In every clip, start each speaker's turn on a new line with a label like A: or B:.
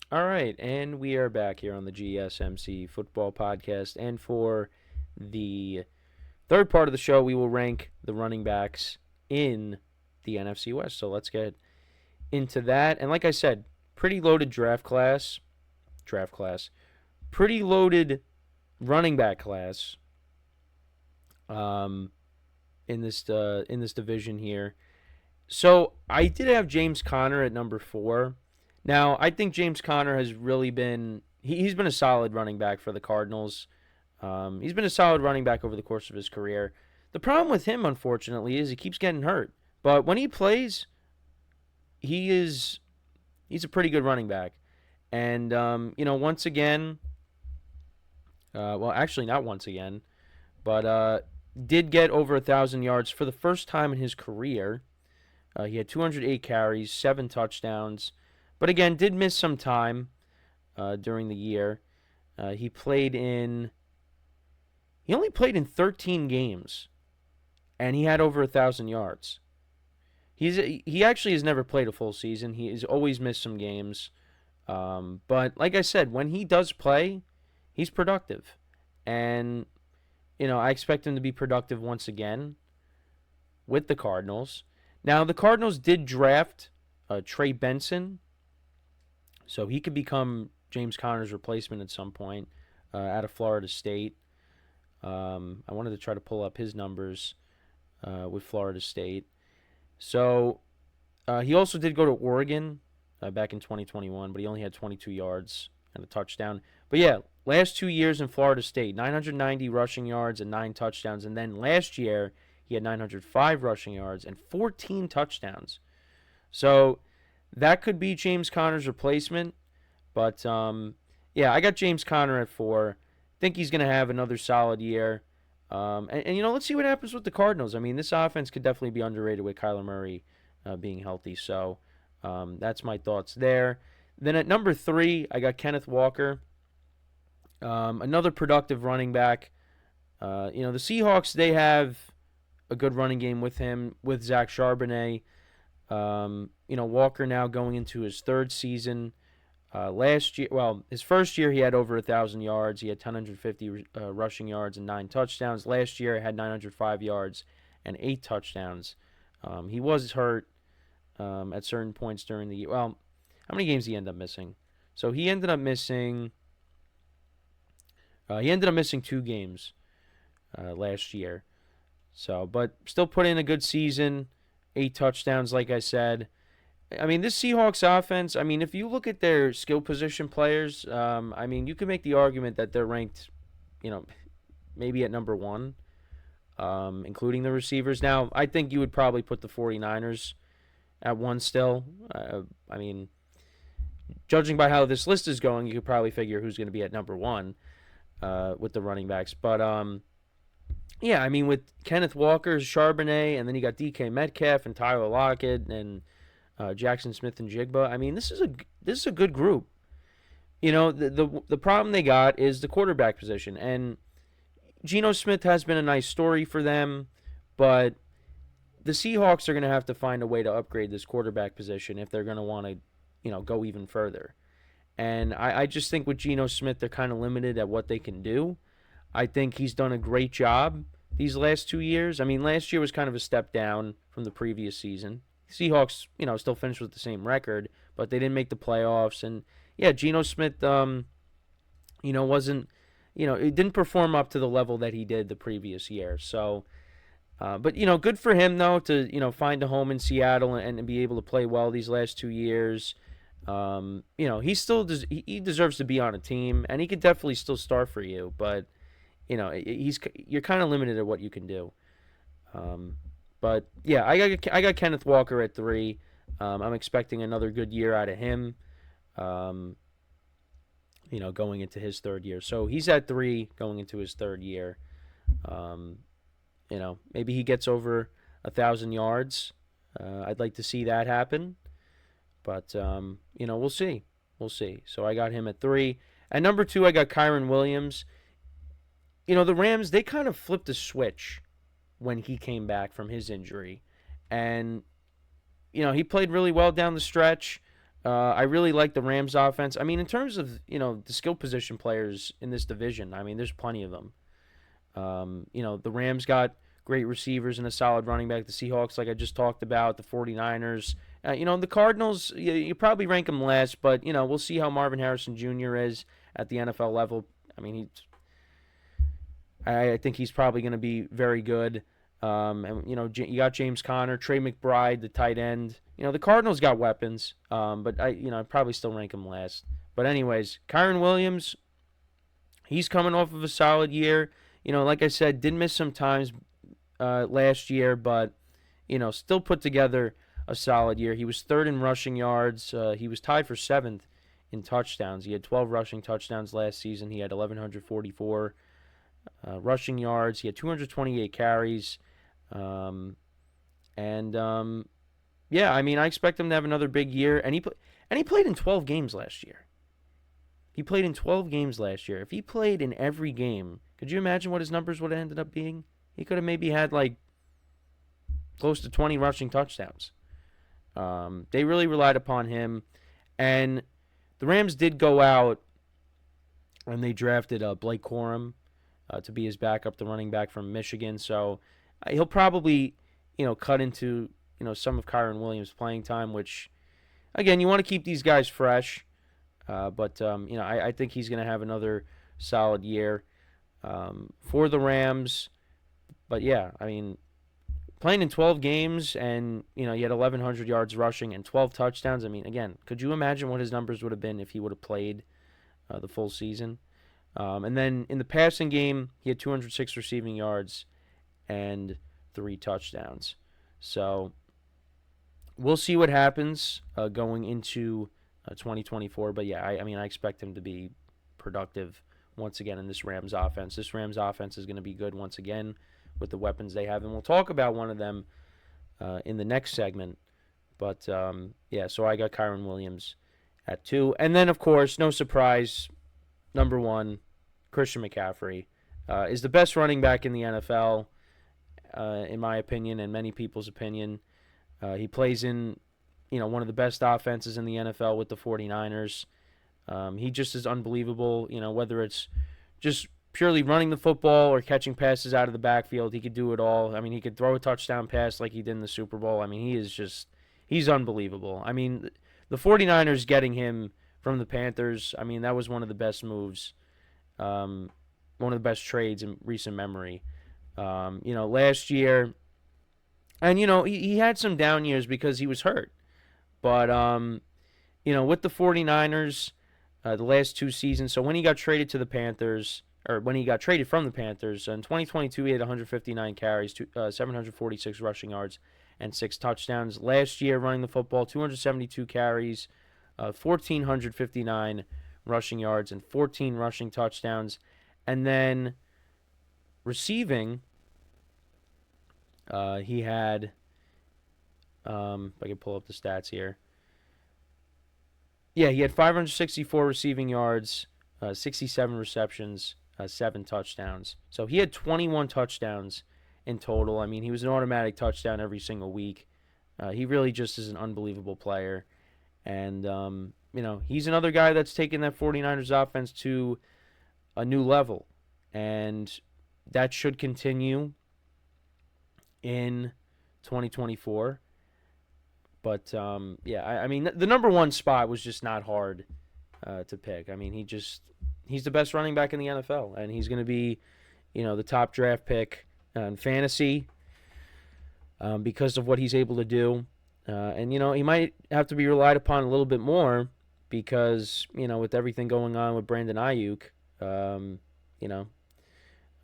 A: All right, and we are back here on the GSMC football podcast. And for the third part of the show, we will rank the running backs in the NFC West. So let's get into that. And like I said, pretty loaded draft class, pretty loaded running back class. Um, in this division here. So I did have James Conner at number 4. Now I think James Conner has really been he's been a solid running back for the Cardinals. He's been a solid running back over the course of his career. The problem with him, unfortunately, is he keeps getting hurt. But when he plays, he is he's a pretty good running back. And once again, well, actually not once again, but did get over 1,000 yards for the first time in his career. He had 208 carries, 7 touchdowns, but again, did miss some time during the year. He played in. He only played in 13 games, and he had over 1,000 yards. He actually has never played a full season. He has always missed some games, but like I said, when he does play, he's productive, and I expect him to be productive once again with the Cardinals. Now, the Cardinals did draft Trey Benson, so he could become James Conner's replacement at some point out of Florida State. I wanted to try to pull up his numbers with Florida State. So he also did go to Oregon back in 2021, but he only had 22 yards and a touchdown. But yeah, last 2 years in Florida State, 990 rushing yards and 9 touchdowns. And then last year, he had 905 rushing yards and 14 touchdowns. So that could be James Conner's replacement. But yeah, I got James Conner at 4. Think he's going to have another solid year. And let's see what happens with the Cardinals. I mean, this offense could definitely be underrated with Kyler Murray being healthy. So that's my thoughts there. Then at number 3, I got Kenneth Walker, another productive running back. The Seahawks, they have a good running game with him, with Zach Charbonnet. Walker now going into his 3rd season. Last year, his first year he had over 1,000 yards. He had 150 rushing yards and 9 touchdowns. Last year he had 905 yards and 8 touchdowns. He was hurt at certain points during the year. Well, how many games did he end up missing? So he ended up missing 2 games last year. So, but still put in a good season, 8 touchdowns, like I said. I mean, this Seahawks offense, I mean, if you look at their skill position players, you can make the argument that they're ranked, maybe at number 1, including the receivers. Now, I think you would probably put the 49ers at 1 still. Judging by how this list is going, you could probably figure who's going to be at number 1 with the running backs. But, yeah, I mean, with Kenneth Walker, Charbonnet, and then you got DK Metcalf and Tyler Lockett and Jackson Smith and Jigba. I mean, this is a good group. The problem they got is the quarterback position, and Geno Smith has been a nice story for them, but the Seahawks are going to have to find a way to upgrade this quarterback position if they're going to want to, go even further. And I just think with Geno Smith, they're kind of limited at what they can do. I think he's done a great job these last 2 years. I mean, last year was kind of a step down from the previous season. Seahawks, still finished with the same record, but they didn't make the playoffs. And yeah, Geno Smith, wasn't, it didn't perform up to the level that he did the previous year. So, but good for him though to find a home in Seattle and be able to play well these last 2 years. He still he deserves to be on a team, and he could definitely still start for you. But you're kind of limited at what you can do. But yeah, I got Kenneth Walker at 3. I'm expecting another good year out of him. Going into his 3rd year. So he's at 3 going into his 3rd year. Maybe he gets over 1,000 yards. I'd like to see that happen. But we'll see. We'll see. So I got him at 3. At number 2, I got Kyren Williams. The Rams, they kind of flipped a switch when he came back from his injury. And, he played really well down the stretch. I really like the Rams offense. I mean, in terms of, the skill position players in this division, I mean, there's plenty of them. The Rams got great receivers and a solid running back. The Seahawks, like I just talked about, the 49ers. The Cardinals, you probably rank them last, but, we'll see how Marvin Harrison Jr. is at the NFL level. I mean, I think he's probably going to be very good. And you got James Conner, Trey McBride, the tight end. The Cardinals got weapons, but I'd probably still rank him last. But anyways, Kyren Williams, he's coming off of a solid year. Like I said, did miss some times last year, but still put together a solid year. He was third in rushing yards. He was tied for seventh in touchdowns. He had 12 rushing touchdowns last season. He had 1,144 rushing yards. He had 228 carries. Yeah, I mean, I expect him to have another big year. And he played in 12 games last year. He played in 12 games last year. If he played in every game, could you imagine what his numbers would have ended up being? He could have maybe had like close to 20 rushing touchdowns. They really relied upon him. And the Rams did go out and they drafted Blake Corum to be his backup, the running back from Michigan. So he'll probably, cut into, some of Kyren Williams' playing time, which, again, you want to keep these guys fresh. But I think he's going to have another solid year for the Rams. But, yeah, I mean, playing in 12 games and, he had 1,100 yards rushing and 12 touchdowns. I mean, again, could you imagine what his numbers would have been if he would have played the full season? And then in the passing game, he had 206 receiving yards and 3 touchdowns. So we'll see what happens going into 2024. But, yeah, I mean, I expect him to be productive once again in this Rams offense. This Rams offense is going to be good once again with the weapons they have. And we'll talk about one of them in the next segment. But, yeah, so I got Kyren Williams at 2. And then, of course, no surprise, number 1, Christian McCaffrey is the best running back in the NFL, in my opinion and many people's opinion. He plays in, one of the best offenses in the NFL with the 49ers. He just is unbelievable, whether it's just purely running the football or catching passes out of the backfield. He could do it all. I mean, he could throw a touchdown pass like he did in the Super Bowl. I mean, he's unbelievable. I mean, the 49ers getting him from the Panthers, I mean, that was one of the best moves, one of the best trades in recent memory. Last year, and, he had some down years because he was hurt. But, with the 49ers, the last 2 seasons, so when he got traded to the Panthers, or when he got traded from the Panthers, in 2022 he had 159 carries, 746 rushing yards, and 6 touchdowns. Last year, running the football, 272 carries, 1,459 rushing yards, and 14 rushing touchdowns. And then receiving, he had, if I can pull up the stats here. Yeah, he had 564 receiving yards, 67 receptions, 7 touchdowns. So he had 21 touchdowns in total. I mean, he was an automatic touchdown every single week. He really just is an unbelievable player. And, he's another guy that's taken that 49ers offense to a new level. And that should continue in 2024. But, I mean, the number 1 spot was just not hard to pick. I mean, he's the best running back in the NFL, and he's going to be, the top draft pick in fantasy because of what he's able to do. And, he might have to be relied upon a little bit more because, with everything going on with Brandon Ayuk,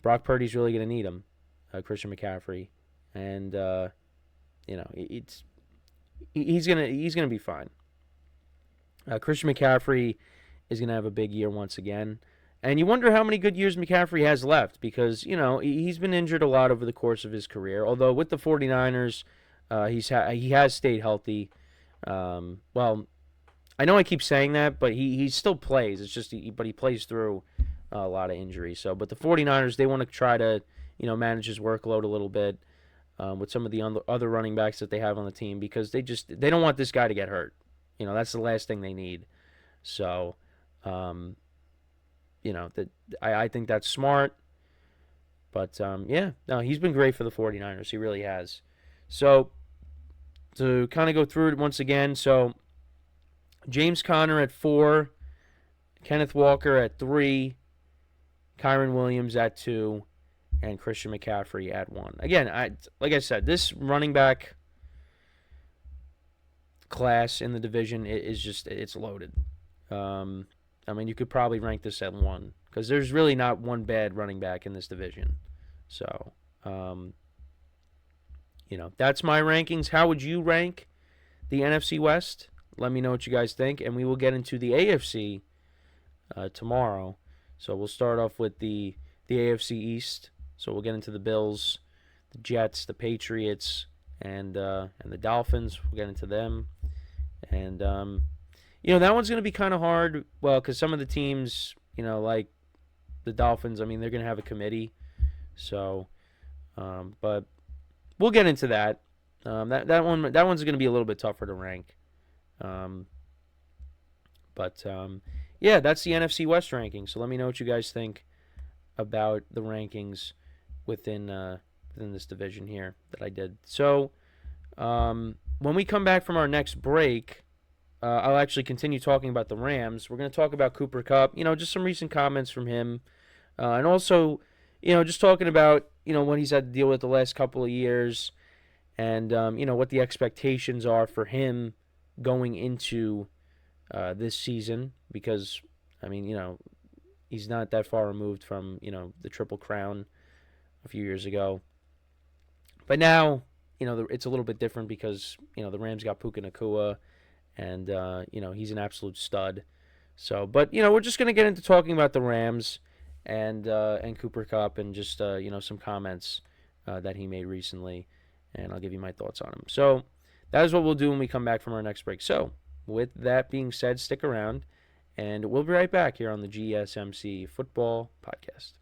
A: Brock Purdy's really going to need him, Christian McCaffrey. And, he's gonna be fine. Christian McCaffrey is gonna have a big year once again, and you wonder how many good years McCaffrey has left because he's been injured a lot over the course of his career. Although with the 49ers, he has stayed healthy. Well, I know I keep saying that, but he still plays. It's just but he plays through a lot of injuries. So, but the 49ers, they want to try to manage his workload a little bit. With some of the other running backs that they have on the team because they don't want this guy to get hurt. That's the last thing they need. So, um, I think that's smart. But, yeah, no, he's been great for the 49ers. He really has. So, to kind of go through it once again, so James Conner at 4, Kenneth Walker at 3, Kyron Williams at 2, and Christian McCaffrey at 1. Again, like I said, this running back class in the division is just, it's loaded. You could probably rank this at 1 because there's really not one bad running back in this division. So, that's my rankings. How would you rank the NFC West? Let me know what you guys think, and we will get into the AFC tomorrow. So we'll start off with the AFC East. So we'll get into the Bills, the Jets, the Patriots, and the Dolphins. We'll get into them, and that one's going to be kind of hard. Well, because some of the teams, like the Dolphins, they're going to have a committee. So, but we'll get into that. That one's going to be a little bit tougher to rank. Yeah, that's the NFC West ranking. So let me know what you guys think about the rankings within this division here that I did. So when we come back from our next break, I'll actually continue talking about the Rams. We're going to talk about Cooper Kupp, just some recent comments from him. And also, just talking about, what he's had to deal with the last couple of years and, what the expectations are for him going into this season because, he's not that far removed from, the Triple Crown a few years ago. But now, it's a little bit different because, the Rams got Puka Nacua and, he's an absolute stud. So, but, we're just going to get into talking about the Rams and Cooper Kupp and just, some comments that he made recently. And I'll give you my thoughts on him. So, that is what we'll do when we come back from our next break. So, with that being said, stick around, and we'll be right back here on the GSMC Football Podcast.